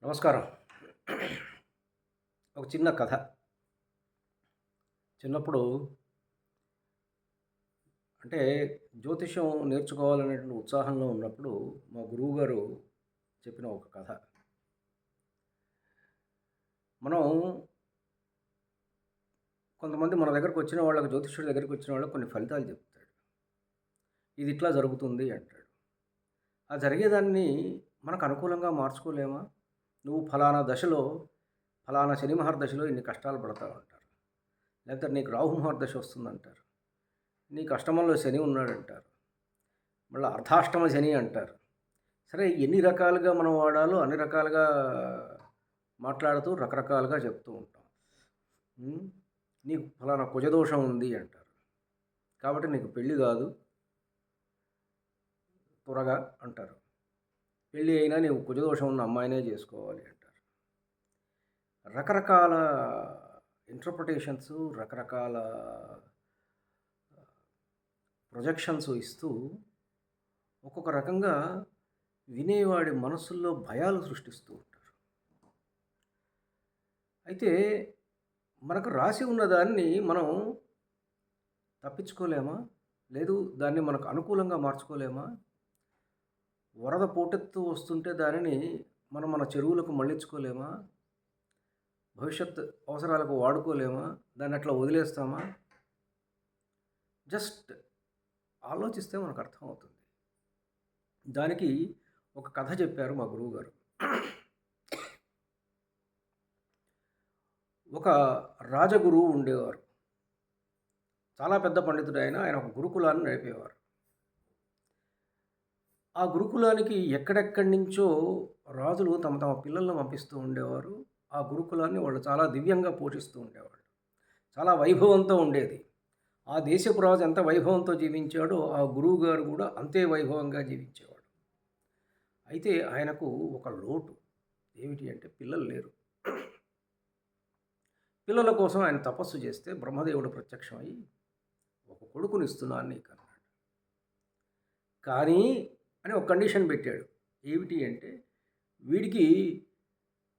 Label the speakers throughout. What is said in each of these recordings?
Speaker 1: నమస్కారం. ఒక చిన్న కథ. చిన్నప్పుడు అంటే జ్యోతిష్యం నేర్చుకోవాలనేటువంటి ఉత్సాహంలో ఉన్నప్పుడు మా గురువుగారు చెప్పిన ఒక కథ. మనం కొంతమంది మన దగ్గరకొచ్చిన వాళ్ళకి జ్యోతిష్యుడి దగ్గరికొచ్చిన వాళ్ళకి కొన్ని ఫలితాలు చెప్తాడు. ఇది ఇట్లా జరుగుతుంది అంటాడు. ఆ జరిగేదాన్ని మనకు అనుకూలంగా మార్చుకోలేమా? నువ్వు ఫలానా దశలో, ఫలానా శని మహర్దశలో ఇన్ని కష్టాలు పడతావు అంటారు. లేకపోతే నీకు రాహు మహర్దశ వస్తుందంటారు. నీకు అష్టమంలో శని ఉన్నాడంటారు. మళ్ళీ అర్ధాష్టమ శని అంటారు. సరే, ఎన్ని రకాలుగా మనం వాడాలో అన్ని రకాలుగా మాట్లాడుతూ రకరకాలుగా చెప్తూ ఉంటాం. ఉమ్, నీకు ఫలానా కుజదోషం ఉంది అంటారు. కాబట్టి నీకు పెళ్ళి కాదు త్వరగా అంటారు. పెళ్ళి అయినా నీవు కుజదోషం ఉన్న అమ్మాయినే చేసుకోవాలి అంటారు. రకరకాల ఇంటర్ప్రిటేషన్స్, రకరకాల ప్రొజెక్షన్స్ ఇస్తూ ఒక్కొక్క రకంగా వినేవాడి మనసుల్లో భయాలు సృష్టిస్తూ ఉంటారు. అయితే మనకు రాసి ఉన్నదాన్ని మనం తప్పించుకోలేమా? లేదు దాన్ని మనకు అనుకూలంగా మార్చుకోలేమా? వరద పోటెత్తు వస్తుంటే దానిని మనం మన చెరువులకు మళ్ళించుకోలేమా? భవిష్యత్ అవసరాలకు వాడుకోలేమా? దాన్ని అట్లా వదిలేస్తామా? జస్ట్ ఆలోచిస్తే మనకు అర్థమవుతుంది. దానికి ఒక కథ చెప్పారు మా గురువుగారు. ఒక రాజగురువు ఉండేవారు. చాలా పెద్ద పండితుడు ఆయన ఒక గురుకులాన్ని నడిపేవారు. ఆ గురుకులానికి ఎక్కడెక్కడి నుంచో రాజులు తమ తమ పిల్లలను పంపిస్తూ ఉండేవారు. ఆ గురుకులాన్ని వాళ్ళు చాలా దివ్యంగా పోషిస్తూ ఉండేవాళ్ళు. చాలా వైభవంతో ఉండేది. ఆ దేశపు రాజు ఎంత వైభవంతో జీవించాడో ఆ గురువు గారు కూడా అంతే వైభవంగా జీవించేవాడు. అయితే ఆయనకు ఒక లోటు. ఏమిటి అంటే పిల్లలు లేరు. పిల్లల కోసం ఆయన తపస్సు చేస్తే బ్రహ్మదేవుడు ప్రత్యక్షమై ఒక కొడుకునిస్తున్నాను నీకు అన్నాడు. కానీ అని ఒక కండిషన్ పెట్టాడు. ఏమిటి అంటే వీడికి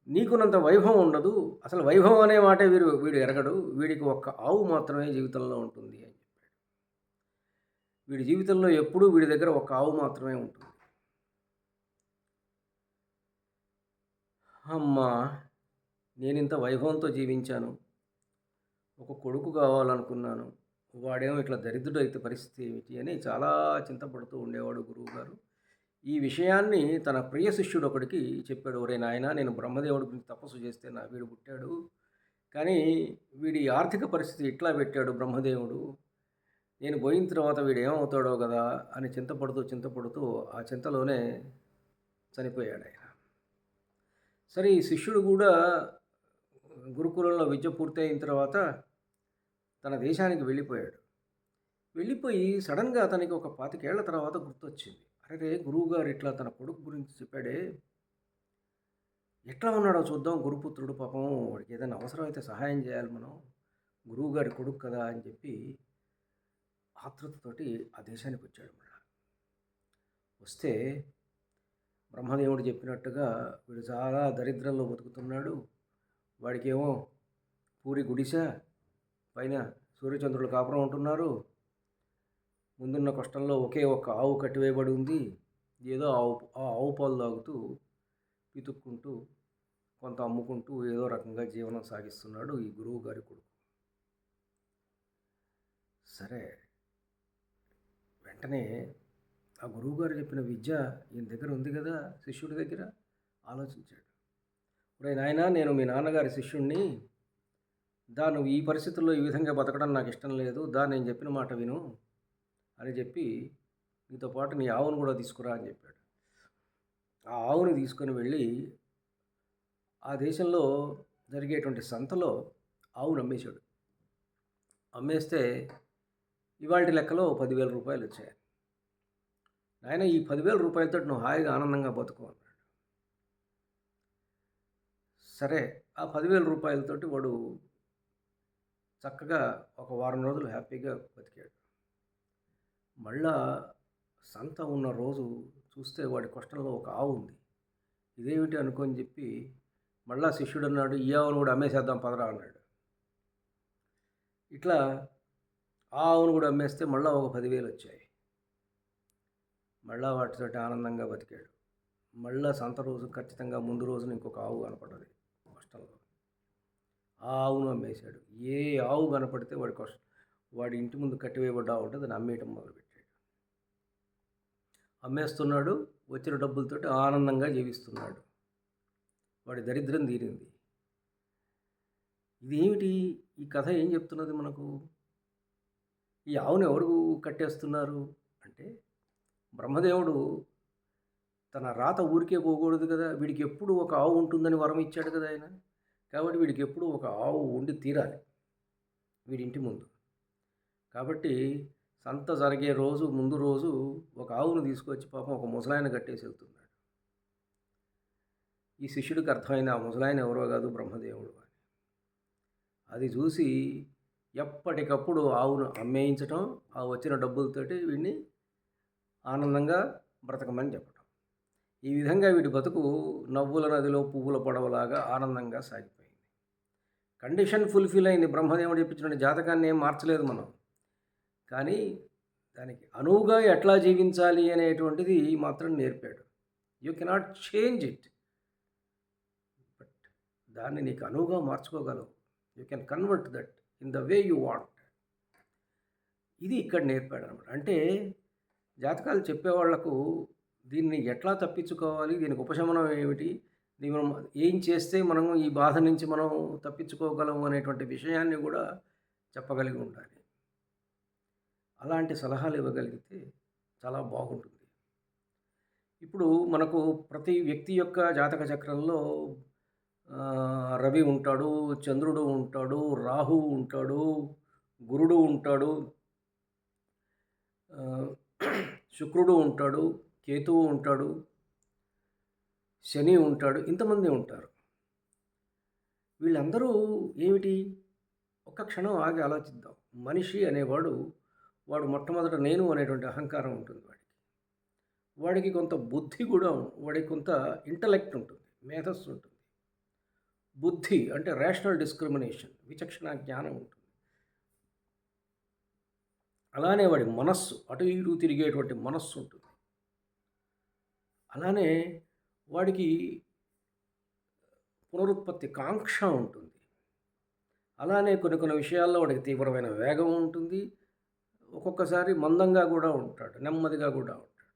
Speaker 1: నీకున్నంత వైభవం ఉండదు. అసలు వైభవం అనే మాటే వీడు ఎరగడు. వీడికి ఒక్క ఆవు మాత్రమే జీవితంలో ఉంటుంది అని చెప్పాడు. వీడి జీవితంలో ఎప్పుడూ వీడి దగ్గర ఒక ఆవు మాత్రమే ఉంటుంది. అమ్మా, నేనింత వైభవంతో జీవించాను. ఒక కొడుకు కావాలనుకున్నాను. వాడేమో ఇట్లా దరిద్రుడైతే పరిస్థితి ఏమిటి అని చాలా చింతపడుతూ ఉండేవాడు గురువుగారు. ఈ విషయాన్ని తన ప్రియ శిష్యుడు ఒకడికి చెప్పాడు. ఒరే నాయనా, నేను బ్రహ్మదేవుడి గురించి తపస్సు చేస్తే నా వీడు పుట్టాడు. కానీ వీడి ఆర్థిక పరిస్థితి ఇట్లా పెట్టాడు బ్రహ్మదేవుడు. నేను పోయిన తర్వాత వీడు ఏమవుతాడో కదా అని చింతపడుతూ ఆ చింతలోనే చనిపోయాడు ఆయన. సరే, ఈ శిష్యుడు కూడా గురుకులంలో విద్య పూర్తయిన తర్వాత తన దేశానికి వెళ్ళిపోయాడు. వెళ్ళిపోయి సడన్గా అతనికి ఒక 25 ఏళ్ల తర్వాత గుర్తొచ్చింది. అరే, గురువుగారు ఇట్లా తన కొడుకు గురించి చెప్పాడే, ఎట్లా ఉన్నాడో చూద్దాం. గురుపుత్రుడు పాపం, వాడికి ఏదైనా అవసరమైతే సహాయం చేయాలి మనం, గురువుగారి కొడుకు కదా అని చెప్పి ఆతృతతోటి ఆ దేశానికి వచ్చాడు. మళ్ళా వస్తే బ్రహ్మదేవుడు చెప్పినట్టుగా వీడు చాలా దరిద్రంలో బతుకుతున్నాడు. వాడికేమో పూరి గుడిసె, పైన సూర్యచంద్రులు కాపురం ఉంటున్నారు. ముందున్న కష్టంలో ఒకే ఒక్క ఆవు కట్టివేయబడి ఉంది. ఏదో ఆ ఆవు పాలు తాగుతూ పితుక్కుంటూ కొంత అమ్ముకుంటూ ఏదో రకంగా జీవనం సాగిస్తున్నాడు ఈ గురువు గారి కొడుకు. సరే, వెంటనే ఆ గురువుగారు చెప్పిన విద్య ఈయన దగ్గర ఉంది కదా, శిష్యుడి దగ్గర. ఆలోచించాడు. ఒరే నాయనా, నేను మీ నాన్నగారి శిష్యుణ్ణి. నువ్వు ఈ పరిస్థితుల్లో ఈ విధంగా బతకడం నాకు ఇష్టం లేదు. నేను చెప్పిన మాట విను అని చెప్పి నీతో పాటు నీ ఆవును కూడా తీసుకురా అని చెప్పాడు. ఆ ఆవుని తీసుకొని వెళ్ళి ఆ దేశంలో జరిగేటువంటి సంతలో ఆవును అమ్మేశాడు. అమ్మేస్తే ఇవాళ లెక్కలో 10,000 రూపాయలు వచ్చాయి. నాయన, ఈ 10,000 రూపాయలతో నువ్వు హాయిగా ఆనందంగా బతుకు అన్నాడు. సరే, ఆ 10,000 రూపాయలతోటి వాడు చక్కగా ఒక వారం రోజులు హ్యాపీగా బతికాడు. మళ్ళా సంత ఉన్న రోజు చూస్తే వాడి కొష్టంలో ఒక ఆవు ఉంది. ఇదేమిటి అనుకోని చెప్పి మళ్ళా శిష్యుడు అన్నాడు, ఈ ఆవును కూడా అమ్మేసేద్దాం పదరా అన్నాడు. ఇట్లా ఆ ఆవును కూడా అమ్మేస్తే మళ్ళీ ఒక 10,000 వచ్చాయి. మళ్ళా వాటితోటి ఆనందంగా బతికాడు. మళ్ళా సంత రోజు ఖచ్చితంగా ముందు రోజున ఇంకొక ఆవు కనపడ్డది కష్టంలో. ఆ ఆవును అమ్మేశాడు. ఏ ఆవు కనపడితే వాడి ఇంటి ముందు కట్టివేయబడ్డా ఉంటే దాన్ని అమ్మేయటం మొదలుపెట్టాడు. అమ్మేస్తున్నాడు, వచ్చిన డబ్బులతోటి ఆనందంగా జీవిస్తున్నాడు. వాడి దరిద్రం తీరింది. ఇదేమిటి ఈ కథ ఏం చెప్తున్నది మనకు? ఈ ఆవును ఎవరు కట్టేస్తున్నారు అంటే, బ్రహ్మదేవుడు తన రాత ఊరికే పోకూడదు కదా, వీడికి ఎప్పుడు ఒక ఆవు ఉంటుందని వరం ఇచ్చాడు కదా ఆయన. కాబట్టి వీడికి ఎప్పుడు ఒక ఆవు ఉండి తీరాలి వీడి ఇంటి ముందు. కాబట్టి సంత జరిగే రోజు ముందు రోజు ఒక ఆవును తీసుకొచ్చి పాపం ఒక ముసలాయన కట్టేసి వెళ్తున్నాడు. ఈ శిష్యుడికి అర్థమైంది ఆ ముసలాయన ఎవరో కాదు బ్రహ్మదేవుడు అని. అది చూసి ఎప్పటికప్పుడు ఆవును అమ్మేయించటం, ఆ వచ్చిన డబ్బులతోటి వీడిని ఆనందంగా బ్రతకమని చెప్పటం. ఈ విధంగా వీడి బతుకు నవ్వుల నదిలో పువ్వుల పడవలాగా ఆనందంగా సాగిపోయింది. కండిషన్ ఫుల్ఫిల్ అయింది. బ్రహ్మదేవుడు చెప్పించిన జాతకాన్ని ఏం మార్చలేదు మనం, కానీ దానికి అనువుగా ఎట్లా జీవించాలి అనేటువంటిది మాత్రం నేర్పాడు. You cannot change it, but దాన్ని నీకు అనువుగా మార్చుకోగలవు. You can convert that in the way you want. ఇది ఇక్కడ నేర్పాడు అనమాట. అంటే జాతకాలు చెప్పేవాళ్లకు దీన్ని ఎట్లా తప్పించుకోవాలి, దీనికి ఉపశమనం ఏమిటి, దీన్ని మనం ఏం చేస్తే మనం ఈ బాధ నుంచి మనం తప్పించుకోగలము అనేటువంటి విషయాన్ని కూడా చెప్పగలిగి ఉండాలి. అలాంటి సలహాలు ఇవ్వగలిగితే చాలా బాగుంటుంది. ఇప్పుడు మనకు ప్రతి వ్యక్తి యొక్క జాతక చక్రంలో రవి ఉంటాడు, చంద్రుడు ఉంటాడు, రాహువు ఉంటాడు, గురుడు ఉంటాడు, శుక్రుడు ఉంటాడు, కేతువు ఉంటాడు, శని ఉంటాడు, ఇంతమంది ఉంటారు. వీళ్ళందరూ ఏమిటి? ఒక్క క్షణం ఆగి ఆలోచిద్దాం. మనిషి అనేవాడు మొట్టమొదట నేను అనేటువంటి అహంకారం ఉంటుంది వాడికి కొంత బుద్ధి కూడా, వాడికి కొంత ఇంటలెక్ట్ ఉంటుంది, మేధస్సు ఉంటుంది. బుద్ధి అంటే రేషనల్ డిస్క్రిమినేషన్, విచక్షణ జ్ఞానం ఉంటుంది. అలానే వాడి మనస్సు, అటు ఇటు తిరిగేటువంటి మనస్సు ఉంటుంది. అలానే వాడికి పునరుత్పత్తి కాంక్ష ఉంటుంది. అలానే కొన్ని విషయాల్లో వాడికి తీవ్రమైన వేగం ఉంటుంది. ఒక్కొక్కసారి మందంగా కూడా ఉంటాడు, నెమ్మదిగా కూడా ఉంటాడు.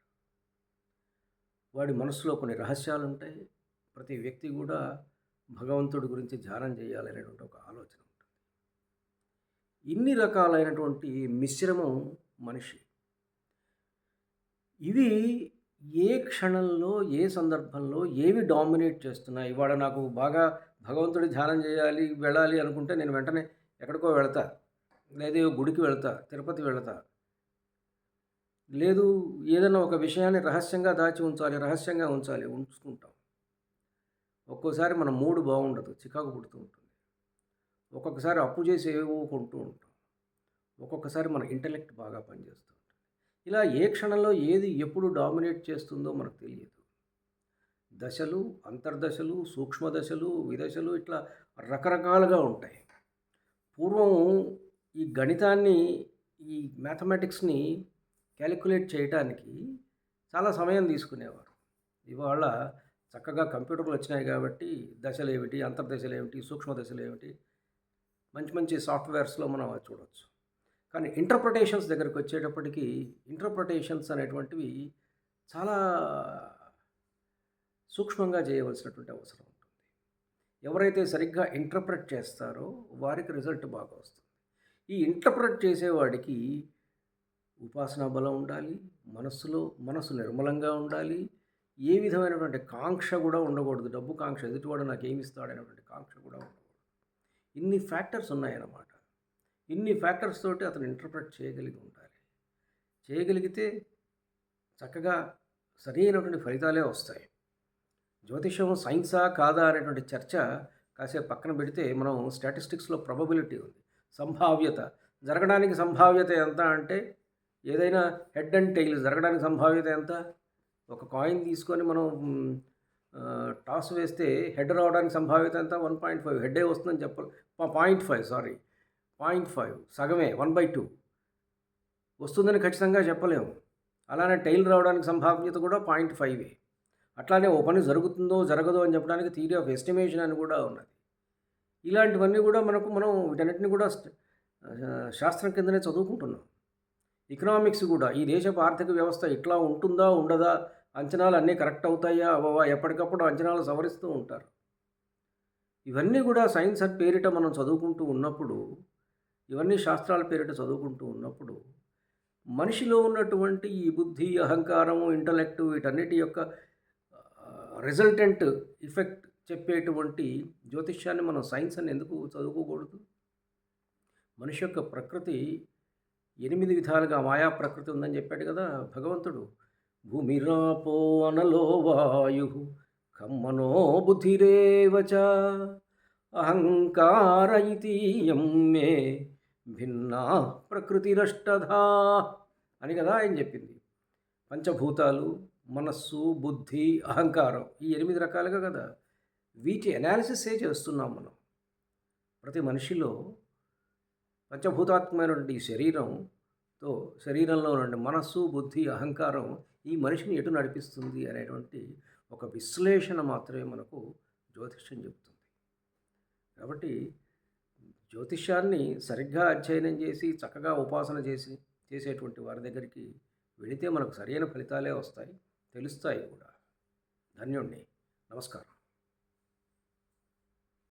Speaker 1: వాడి మనసులో కొన్ని రహస్యాలు ఉంటాయి. ప్రతి వ్యక్తి కూడా భగవంతుడి గురించి ధ్యానం చేయాలనేటువంటి ఒక ఆలోచన ఉంటుంది. ఇన్ని రకాలైనటువంటి మిశ్రమం మనిషి. ఇవి ఏ క్షణంలో, ఏ సందర్భంలో ఏవి డామినేట్ చేస్తున్నాయి? ఇవాళ నాకు బాగా భగవంతుడి ధ్యానం చేయాలి, వెళ్ళాలి అనుకుంటే నేను వెంటనే ఎక్కడికో వెళతా, లేదా గుడికి వెళతా, తిరుపతి వెళతా. లేదు ఏదైనా ఒక విషయాన్ని రహస్యంగా దాచి ఉంచాలి, రహస్యంగా ఉంచుకుంటాం. ఒక్కోసారి మన మూడు బాగుండదు, చికాకు పుడుతూ ఉంటుంది. ఒక్కొక్కసారి అప్పు చేసి ఏవో కొంటూ ఉంటాం. ఒక్కొక్కసారి మన ఇంటలెక్ట్ బాగా పనిచేస్తూ ఉంటుంది. ఇలా ఏ క్షణంలో ఏది ఎప్పుడు డామినేట్ చేస్తుందో మనకు తెలియదు. దశలు, అంతర్దశలు, సూక్ష్మదశలు, విదశలు ఇట్లా రకరకాలుగా ఉంటాయి. పూర్వం ఈ గణితాన్ని, ఈ మ్యాథమెటిక్స్ని క్యాలిక్యులేట్ చేయడానికి చాలా సమయం తీసుకునేవారు. ఇవాళ చక్కగా కంప్యూటర్లు వచ్చినాయి కాబట్టి దశలు ఏమిటి, అంతర్దశలు ఏమిటి, సూక్ష్మదశలు ఏమిటి, మంచి మంచి సాఫ్ట్వేర్స్లో మనం అది చూడవచ్చు. కానీ ఇంటర్ప్రిటేషన్స్ దగ్గరికి వచ్చేటప్పటికి ఇంటర్ప్రిటేషన్స్ అనేటువంటివి చాలా సూక్ష్మంగా చేయవలసినటువంటి అవసరం ఉంటుంది. ఎవరైతే సరిగ్గా ఇంటర్ప్రెట్ చేస్తారో వారికి రిజల్ట్ బాగా వస్తుంది. ఈ ఇంటర్ప్రెట్ చేసేవాడికి ఉపాసనా బలం ఉండాలి, మనస్సు నిర్మలంగా ఉండాలి, ఏ విధమైనటువంటి కాంక్ష కూడా ఉండకూడదు. డబ్బు కాంక్ష, ఎదుటివాడు నాకు ఏమి ఇస్తాడనేటువంటి కాంక్ష కూడా ఉండకూడదు. ఇన్ని ఫ్యాక్టర్స్ ఉన్నాయన్నమాట. ఇన్ని ఫ్యాక్టర్స్ తోటి అతను ఇంటర్ప్రెట్ చేయగలిగి ఉండాలి. చేయగలిగితే చక్కగా సరైనటువంటి ఫలితాలే వస్తాయి. జ్యోతిషం సైన్సా కాదా అనేటువంటి చర్చ కాసేపు పక్కన పెడితే, మనం స్టాటిస్టిక్స్లో ప్రాబబిలిటీ ఉంది, సంభావ్యత, జరగడానికి సంభావ్యత ఎంత అంటే, ఏదైనా హెడ్ అండ్ టెయిల్ జరగడానికి సంభావ్యత ఎంత? ఒక కాయిన్ తీసుకొని మనం టాస్ వేస్తే హెడ్ రావడానికి సంభావ్యత ఎంత? 1.5 హెడ్డే వస్తుందని 0.5 సారీ 0.5 సగమే 1/2 వస్తుందని ఖచ్చితంగా చెప్పలేము. అలానే టైల్ రావడానికి సంభావ్యత కూడా 0.5. అట్లానే ఓ పని జరుగుతుందో జరగదో అని చెప్పడానికి థియరీ ఆఫ్ ఎస్టిమేషన్ అని కూడా ఉన్నది. ఇలాంటివన్నీ కూడా మనం వీటన్నిటిని కూడా శాస్త్రం కిందనే చదువుకుంటున్నాం. ఎకనామిక్స్ కూడా ఈ దేశపు ఆర్థిక వ్యవస్థ ఇట్లా ఉంటుందా ఉండదా, అంచనాలు అన్నీ కరెక్ట్ అవుతాయా అవ్వవా, ఎప్పటికప్పుడు అంచనాలు సవరిస్తూ ఉంటారు. ఇవన్నీ కూడా సైన్స్ అని పేరిట మనం చదువుకుంటూ ఉన్నప్పుడు, ఇవన్నీ శాస్త్రాల పేరిట చదువుకుంటూ ఉన్నప్పుడు మనిషిలో ఉన్నటువంటి ఈ బుద్ధి, అహంకారము, ఇంటలెక్టు వీటన్నిటి యొక్క రిజల్టెంట్ ఇఫెక్ట్ చెప్పేటువంటి జ్యోతిష్యాన్ని మనం సైన్స్ అని ఎందుకు చదువుకోకూడదు? మనిషి యొక్క ప్రకృతి 8 విధాలుగా మాయా ప్రకృతి ఉందని చెప్పాడు కదా భగవంతుడు. భూమిరాపో అనలో వాయు కమ్మనో బుద్ధిరేవచ అహంకార ఇతీయం మే భిన్నా ప్రకృతిరష్టధా అని కదా ఆయన చెప్పింది. పంచభూతాలు, మనస్సు, బుద్ధి, అహంకారం ఈ 8 రకాలుగా కదా. వీటి అనాలిసిసే చేస్తున్నాం మనం. ప్రతి మనిషిలో పంచభూతాత్మకమైనటువంటి శరీరంలో నుండి మనస్సు, బుద్ధి, అహంకారం ఈ మనిషిని ఎటు నడిపిస్తుంది అనేటువంటి ఒక విశ్లేషణ మాత్రమే మనకు జ్యోతిష్యం చెబుతుంది. కాబట్టి జ్యోతిష్యాన్ని సరిగ్గా అధ్యయనం చేసి చక్కగా ఉపాసన చేసేటువంటి వారి దగ్గరికి వెళితే మనకు సరైన ఫలితాలే వస్తాయి, తెలుస్తాయి కూడా. ధన్యుణ్ణి. నమస్కారం.